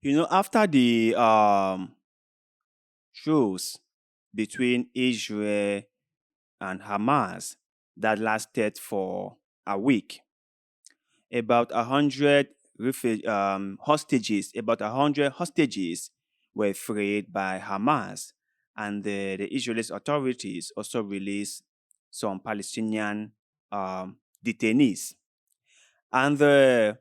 After the truce between Israel and Hamas that lasted for a week, about 100 hostages were freed by Hamas, and the Israeli authorities also released some Palestinian detainees. And the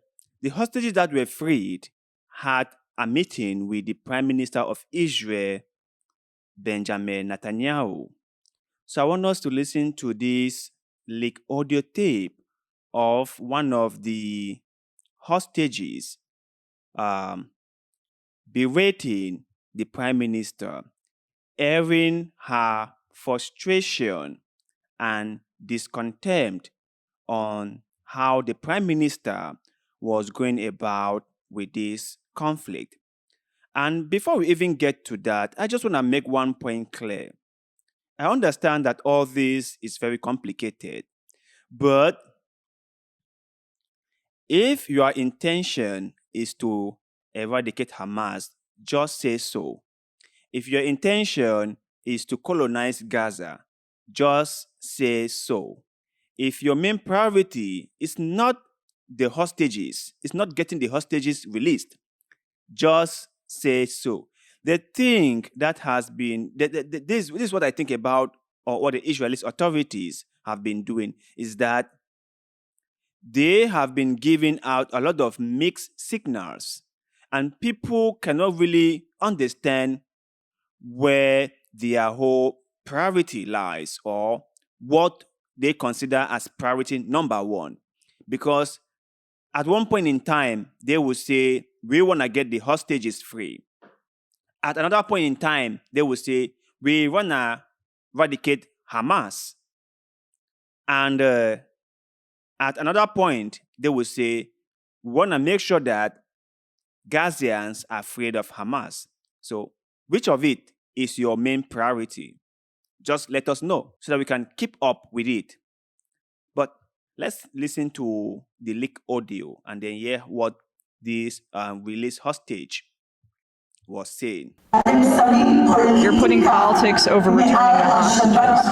hostages that were freed had a meeting with the Prime Minister of Israel, Benjamin Netanyahu. So I want us to listen to this leak audio tape of one of the hostages um, berating the Prime Minister, airing her frustration and discontent on how the Prime Minister was going about with this conflict. And before we even get to that, I just want to make one point clear. I understand that all this is very complicated, but if your intention is to eradicate Hamas, just say so. If your intention is to colonize Gaza, just say so. If your main priority is not the hostages, it's not getting the hostages released, just say so. The thing that has been, this is what I think about, or what the Israeli authorities have been doing, is that they have been giving out a lot of mixed signals, and people cannot really understand where their whole priority lies or what they consider as priority number one. Because at one point in time, they will say, we want to get the hostages free. At another point in time, they will say, we want to eradicate Hamas. And at another point, they will say, we want to make sure that Gazians are afraid of Hamas. So, which of it is your main priority? Just let us know so that we can keep up with it. But let's listen to the leak audio and then hear what this release hostage was saying. You're putting politics over returning the hostages.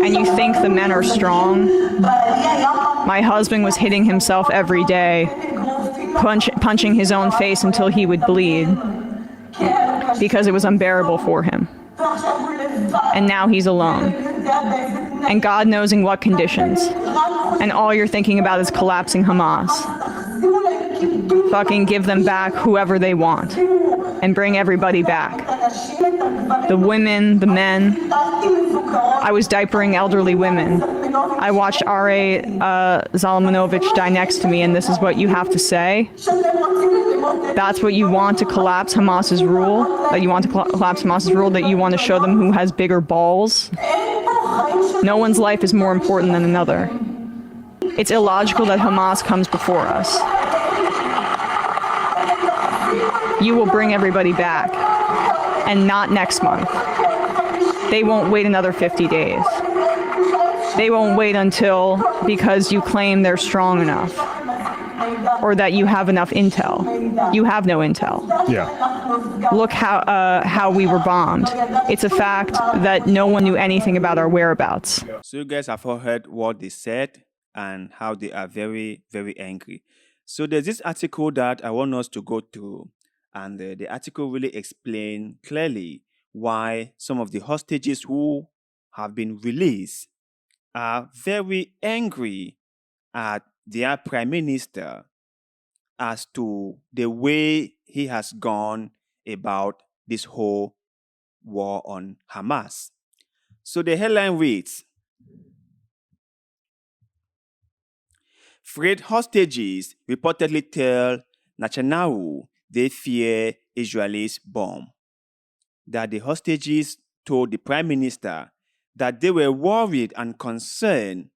And you think the men are strong? My husband was hitting himself every day, punching his own face until he would bleed because it was unbearable for him. And now he's alone. And God knows in what conditions. And all you're thinking about is collapsing Hamas. Fucking give them back whoever they want and bring everybody back. The women, the men. I was diapering elderly women. I watched R.A. Zalmanovich die next to me, and this is what you have to say? That's what you want to collapse Hamas's rule? That you want to collapse Hamas's rule? That you want to show them who has bigger balls? No one's life is more important than another. It's illogical that Hamas comes before us. You will bring everybody back, and not next month. They won't wait another 50 days. They won't wait until because you claim they're strong enough or that you have enough intel. You have no intel. Yeah. Look how we were bombed. It's a fact that no one knew anything about our whereabouts. So you guys have all heard what they said and how they are very, very angry. So there's this article that I want us to go through, and the article really explains clearly why some of the hostages who have been released are very angry at their prime minister as to the way he has gone about this whole war on Hamas. So the headline reads, freed hostages reportedly tell Netanyahu they fear Israelis bomb. That the hostages told the prime minister that they were worried and concerned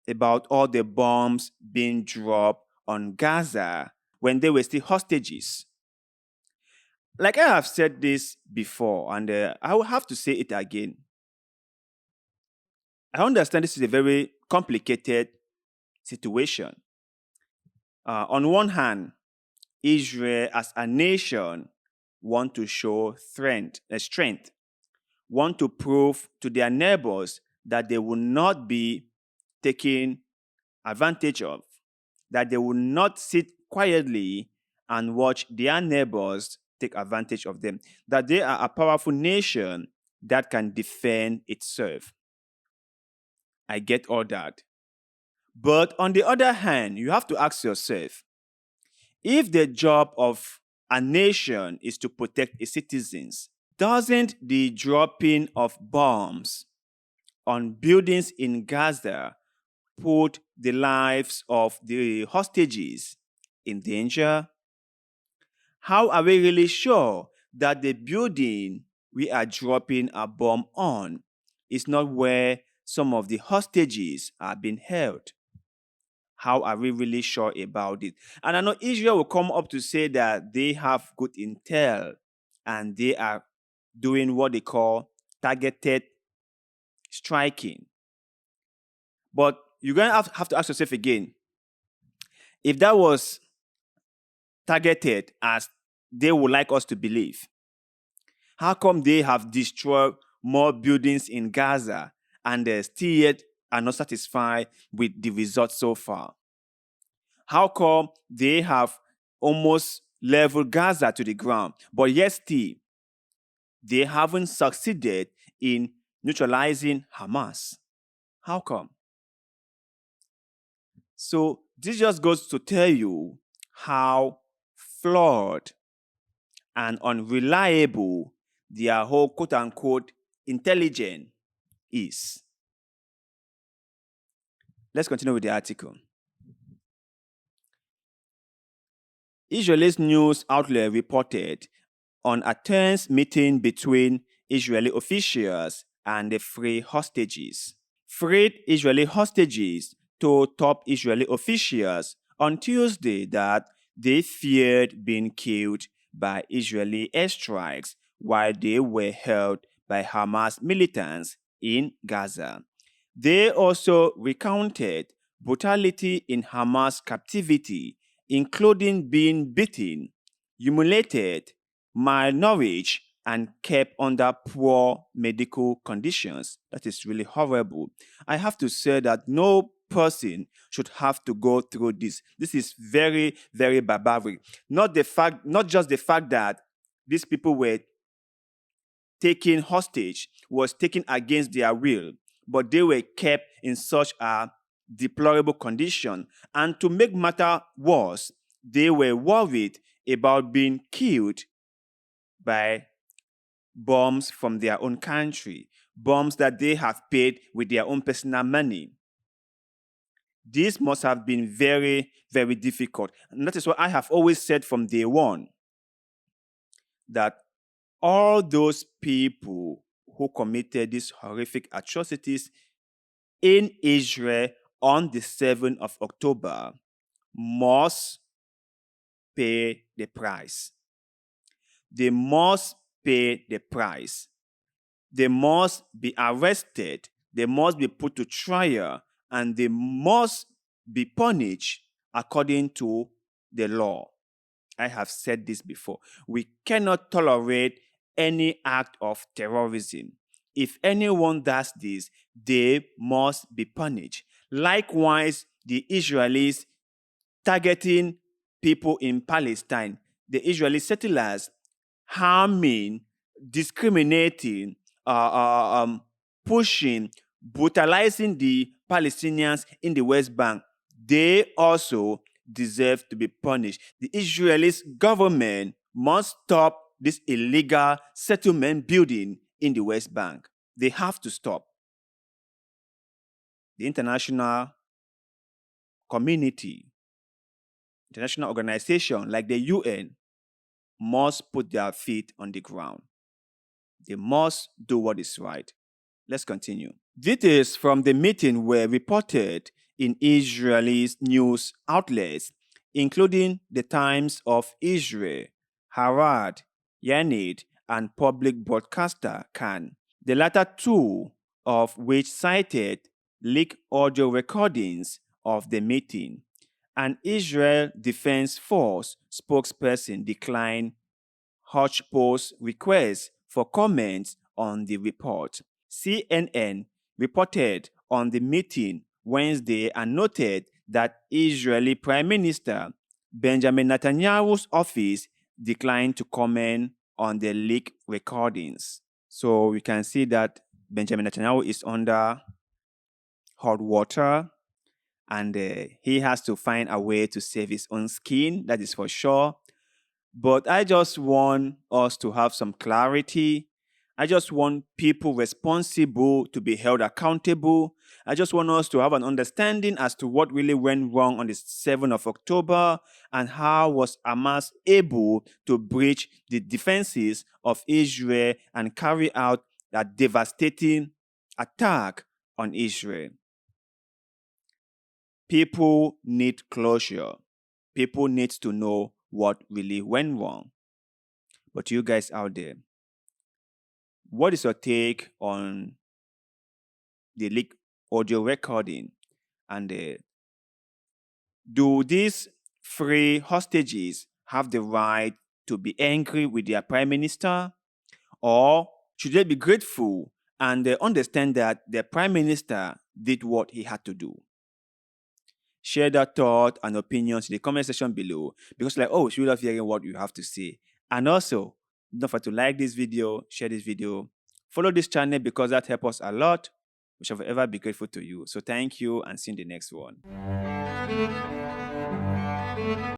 about all the bombs being dropped on Gaza when they were still hostages. Like I have said this before, and I will have to say it again. I understand this is a very complicated situation. On one hand, Israel as a nation want to show strength, want to prove to their neighbors that they will not be taken advantage of, that they will not sit quietly and watch their neighbors take advantage of them, that they are a powerful nation that can defend itself. I get all that. But on the other hand, you have to ask yourself, if the job of a nation is to protect its citizens, doesn't the dropping of bombs on buildings in Gaza put the lives of the hostages in danger? How are we really sure that the building we are dropping a bomb on is not where some of the hostages are being held? How are we really sure about it? And I know Israel will come up to say that they have good intel and they are doing what they call targeted striking. But you're going to have to ask yourself again, if that was targeted as they would like us to believe, how come they have destroyed more buildings in Gaza and they still yet are not satisfied with the results so far? How come they have almost leveled Gaza to the ground, but yet still they haven't succeeded in neutralizing Hamas? How come? So this just goes to tell you how flawed and unreliable their whole quote-unquote intelligence is. Let's continue with the article. Israel's news outlet reported on a tense meeting between Israeli officials and the free hostages. Freed Israeli hostages told top Israeli officials on Tuesday that they feared being killed by Israeli airstrikes while they were held by Hamas militants in Gaza. They also recounted brutality in Hamas captivity, including being beaten, humiliated, malnourished, and kept under poor medical conditions. That is really horrible. I have to say that no person should have to go through this. This is very, very barbaric. Not just the fact that these people were taken hostage, was taken against their will, but they were kept in such a deplorable condition. And to make matter worse, they were worried about being killed by bombs from their own country, bombs that they have paid with their own personal money. This must have been very, very difficult. And that is what I have always said from day one, that all those people who committed these horrific atrocities in Israel on the 7th of October must pay the price. They must pay the price. They must be arrested. They must be put to trial, and they must be punished according to the law. I have said this before. We cannot tolerate any act of terrorism. If anyone does this, they must be punished. Likewise, the Israelis targeting people in Palestine, the Israeli settlers harming, discriminating, pushing, brutalizing the Palestinians in the West Bank, they also deserve to be punished. The Israeli government must stop this illegal settlement building in the West Bank. They have to stop. The international community, international organization like the UN must put their feet on the ground. They must do what is right. Let's continue. Details from the meeting were reported in Israeli news outlets, including the Times of Israel, Harad, Yanid, and public broadcaster Kan. The latter two of which cited leaked audio recordings of the meeting. An Israel Defense Force spokesperson declined Hushpo's request for comments on the report. CNN reported on the meeting Wednesday and noted that Israeli Prime Minister Benjamin Netanyahu's office declined to comment on the leaked recordings. So we can see that Benjamin Netanyahu is under hot water and he has to find a way to save his own skin, that is for sure. But I just want us to have some clarity. I just want people responsible to be held accountable. I just want us to have an understanding as to what really went wrong on the 7th of October and how was Hamas able to breach the defenses of Israel and carry out that devastating attack on Israel. People need closure. People need to know what really went wrong. But you guys out there, what is your take on the leaked audio recording? And do these three hostages have the right to be angry with their prime minister? Or should they be grateful and understand that their prime minister did what he had to do? Share that thought and opinions in the comment section below, because we love hearing what you have to say. And also, don't forget to like this video, share this video, follow this channel because that helps us a lot. We shall forever be grateful to you. So thank you and see you in the next one.